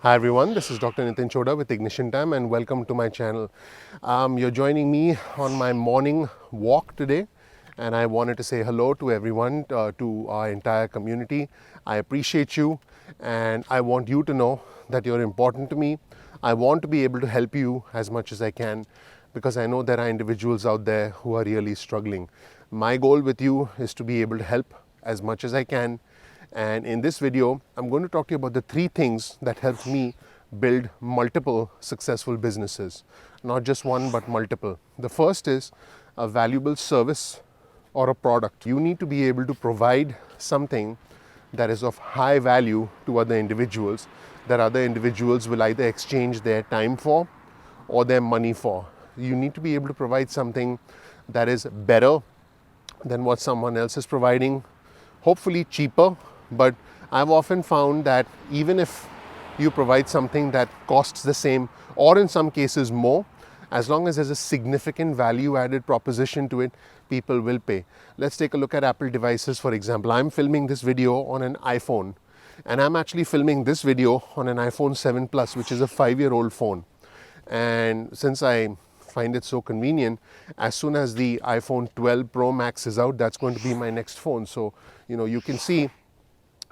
Hi everyone, this is Dr. Nitin Chhoda with Ignition Time and welcome to my channel. You're joining me on my morning walk today and I wanted to say hello to everyone, to our entire community. I appreciate you and I want you to know that you're important to me. I want to be able to help you as much as I can because I know there are individuals out there who are really struggling. My goal with you is to be able to help as much as I can. And in this video, I'm going to talk to you about the 3 things that helped me build multiple successful businesses. Not just one, but multiple. The first is a valuable service or a product. You need to be able to provide something that is of high value to other individuals, that other individuals will either exchange their time for or their money for. You need to be able to provide something that is better than what someone else is providing, hopefully cheaper. But I've often found that even if you provide something that costs the same or in some cases more, as long as there's a significant value added proposition to it, people will pay. Let's take a look at Apple devices, for example. I'm filming this video on an iPhone and I'm actually filming this video on an iPhone 7 Plus, which is a 5-year-old phone. And since I find it so convenient, as soon as the iPhone 12 Pro Max is out, that's going to be my next phone. So, you can see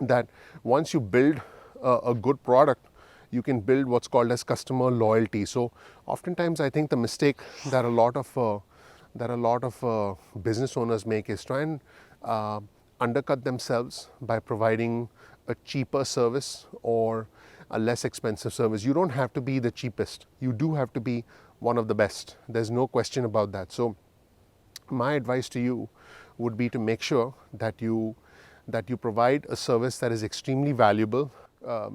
that once you build a good product, you can build what's called as customer loyalty. So oftentimes I think the mistake that a lot of business owners make is try and undercut themselves by providing a cheaper service or a less expensive service. You don't have to be the cheapest. You do have to be one of the best. There's no question about that. So my advice to you would be to make sure that you provide a service that is extremely valuable,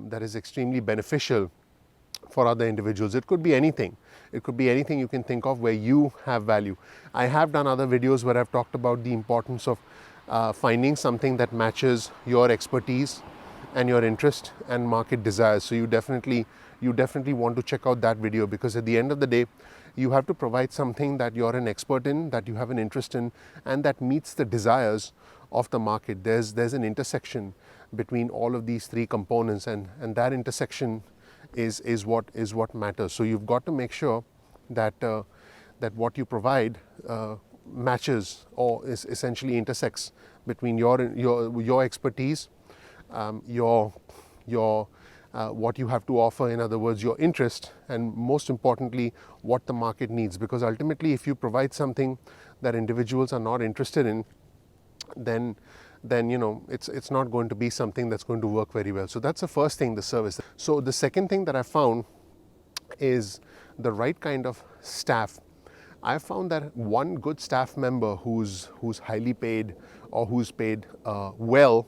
that is extremely beneficial for other individuals. It could be anything. It could be anything you can think of where you have value. I have done other videos where I've talked about the importance of finding something that matches your expertise and your interest and market desires. So you definitely want to check out that video, because at the end of the day, you have to provide something that you're an expert in, that you have an interest in, and that meets the desires of the market. There's an intersection between all of these 3 components, and that intersection is what matters. So you've got to make sure that what you provide matches or is essentially intersects between your expertise, what you have to offer, in other words, your interest, and most importantly, what the market needs. Because ultimately, if you provide something that individuals are not interested in, then it's not going to be something that's going to work very well. So that's the first thing, the service. So the second thing that I found is the right kind of staff. I found that one good staff member who's highly paid or who's paid well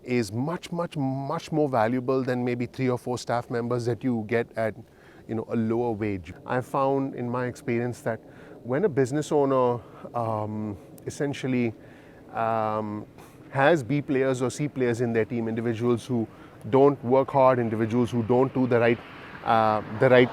is much more valuable than maybe 3 or 4 staff members that you get at a lower wage. I found in my experience that when a business owner essentially has B players or C players in their team, individuals who don't work hard, individuals who don't do the right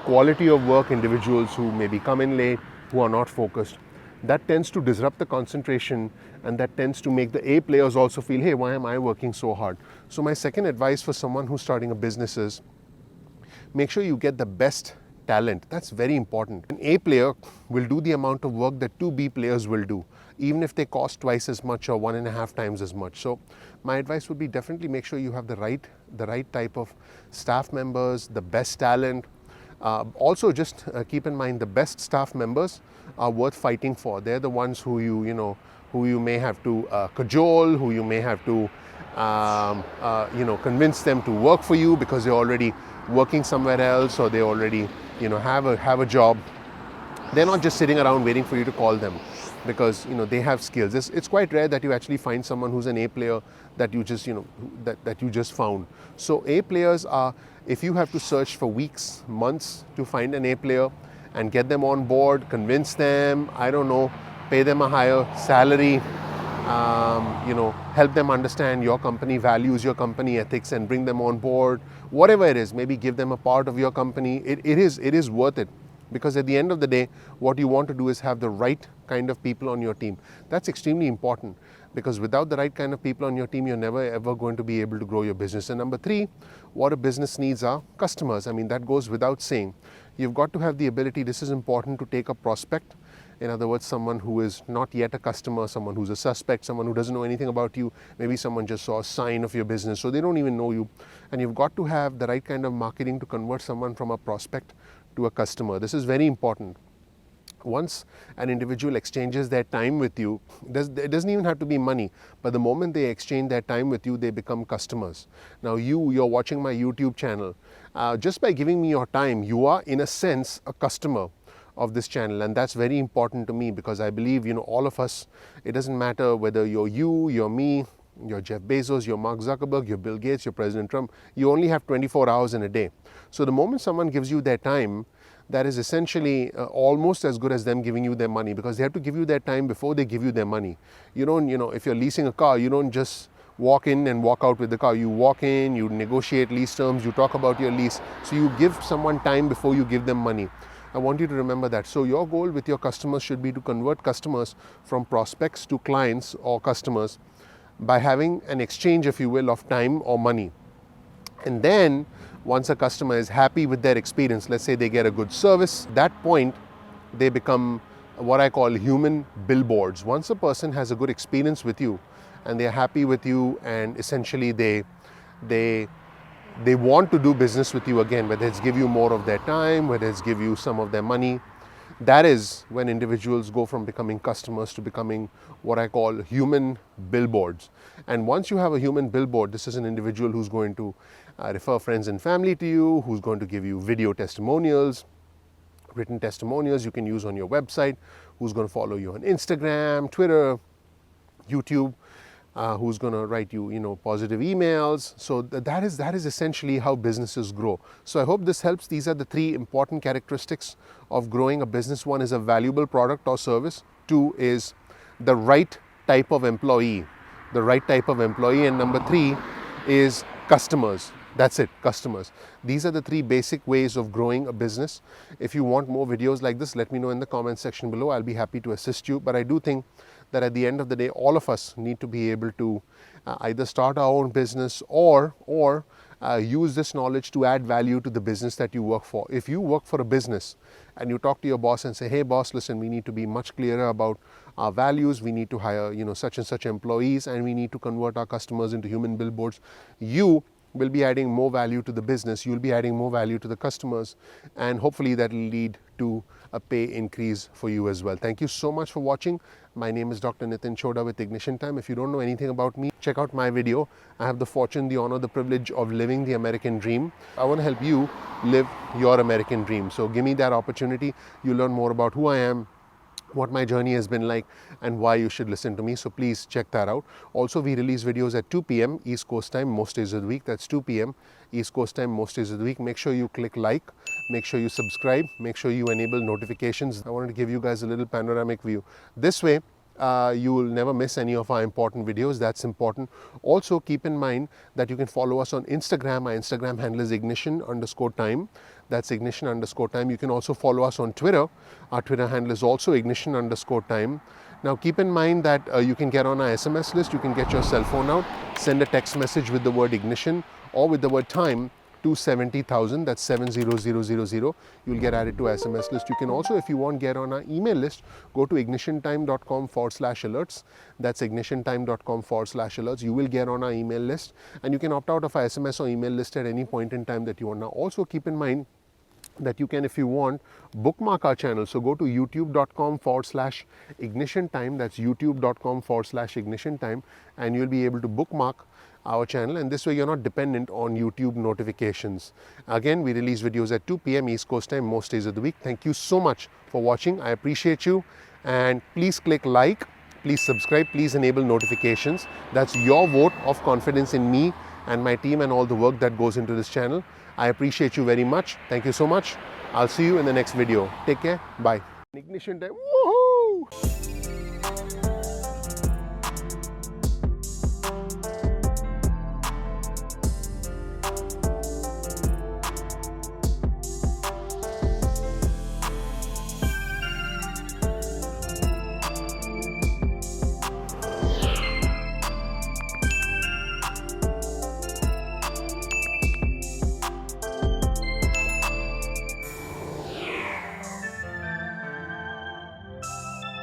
quality of work, individuals who maybe come in late, who are not focused, that tends to disrupt the concentration, and that tends to make the A players also feel, hey, why am I working so hard? So my second advice for someone who's starting a business is make sure you get the best talent. That's very important. An A player will do the amount of work that 2 B players will do, even if they cost twice as much or 1.5 times as much. So my advice would be definitely make sure you have the right type of staff members, the best talent. Also, just keep in mind, the best staff members are worth fighting for. They're the ones who you may have to cajole, who you may have to convince them to work for you because they're already working somewhere else, or they already have a job. They're not just sitting around waiting for you to call them, because they have skills. It's quite rare that you actually find someone who's an A player that you just that you just found. So A players are, if you have to search for weeks, months to find an A player and get them on board, convince them, I don't know, pay them a higher salary, help them understand your company values, your company ethics, and bring them on board, whatever it is, maybe give them a part of your company, it is worth it. Because at the end of the day, what you want to do is have the right kind of people on your team. That's extremely important, because without the right kind of people on your team, you're never ever going to be able to grow your business. And number three, what a business needs are customers. I mean, that goes without saying. You've got to have the ability, this is important, to take a prospect. In other words, someone who is not yet a customer, someone who's a suspect, someone who doesn't know anything about you. Maybe someone just saw a sign of your business, so they don't even know you. And you've got to have the right kind of marketing to convert someone from a prospect to a customer. This is very important. Once an individual exchanges their time with you, it doesn't even have to be money, but the moment they exchange their time with you, they become customers. Now you're watching my YouTube channel. Just by giving me your time, you are in a sense a customer of this channel, and that's very important to me, because I believe, all of us, it doesn't matter whether you're me, you're Jeff Bezos, you're Mark Zuckerberg, you're Bill Gates, you're President Trump. You only have 24 hours in a day. So the moment someone gives you their time, that is essentially almost as good as them giving you their money, because they have to give you their time before they give you their money. You don't, if you're leasing a car, you don't just walk in and walk out with the car. You walk in, you negotiate lease terms, you talk about your lease. So you give someone time before you give them money. I want you to remember that. So your goal with your customers should be to convert customers from prospects to clients or customers by having an exchange, if you will, of time or money. And then once a customer is happy with their experience, let's say they get a good service, at that point they become what I call human billboards. Once a person has a good experience with you and they're happy with you, and essentially they want to do business with you again, whether it's give you more of their time, whether it's give you some of their money, that is when individuals go from becoming customers to becoming what I call human billboards. And once you have a human billboard, this is an individual who's going to refer friends and family to you, who's going to give you video testimonials, written testimonials you can use on your website, who's going to follow you on Instagram, Twitter, YouTube, who's going to write you, positive emails. So that is essentially how businesses grow. So I hope this helps. These are the three important characteristics of growing a business. One is a valuable product or service. Two is the right type of employee, and number three is customers. That's it, customers. These are the three basic ways of growing a business. If you want more videos like this, let me know in the comment section below. I'll be happy to assist you. But I do think that at the end of the day, all of us need to be able to either start our own business or use this knowledge to add value to the business that you work for. If you work for a business and you talk to your boss and say, hey boss, listen, we need to be much clearer about our values, we need to hire such and such employees, and we need to convert our customers into human billboards, you will be adding more value to the business, you'll be adding more value to the customers, and hopefully that will lead to a pay increase for you as well. Thank you so much for watching. My name is Dr. Nitin Chhoda with Ignition Time. If you don't know anything about me, check out my video. I have the fortune, the honor, the privilege of living the American dream. I want to help you live your American dream. So give me that opportunity. You'll learn more about who I am, what my journey has been like, and why you should listen to me. So please check that out. Also, we release videos at 2 p.m. East Coast time most days of the week. That's 2 p.m. East Coast time most days of the week. Make sure you click like, make sure you subscribe, make sure you enable notifications. I wanted to give you guys a little panoramic view. This way, you will never miss any of our important videos. That's important. Also, keep in mind that you can follow us on Instagram. Our Instagram handle is ignition_time. That's ignition_time. You can also follow us on Twitter. Our Twitter handle is also ignition_time. Now, keep in mind that you can get on our SMS list. You can get your cell phone out, send a text message with the word ignition or with the word time to 70,000, that's 70000. You'll get added to SMS list. You can also, if you want, get on our email list. Go to ignitiontime.com/alerts. That's ignitiontime.com/alerts. You will get on our email list, and you can opt out of our SMS or email list at any point in time that you want. Now, also keep in mind that you can, if you want, bookmark our channel. So go to youtube.com/ignitiontime. That's youtube.com/ignitiontime, and you'll be able to bookmark our channel, and this way you're not dependent on YouTube notifications. Again, we release videos at 2 p.m. East Coast time most days of the week. Thank you so much for watching. I appreciate you, and please click like, please subscribe, please enable notifications. That's your vote of confidence in me and my team and all the work that goes into this channel. I appreciate you very much. Thank you so much. I'll see you in the next video. Take care. Bye. Ignition time. Woohoo!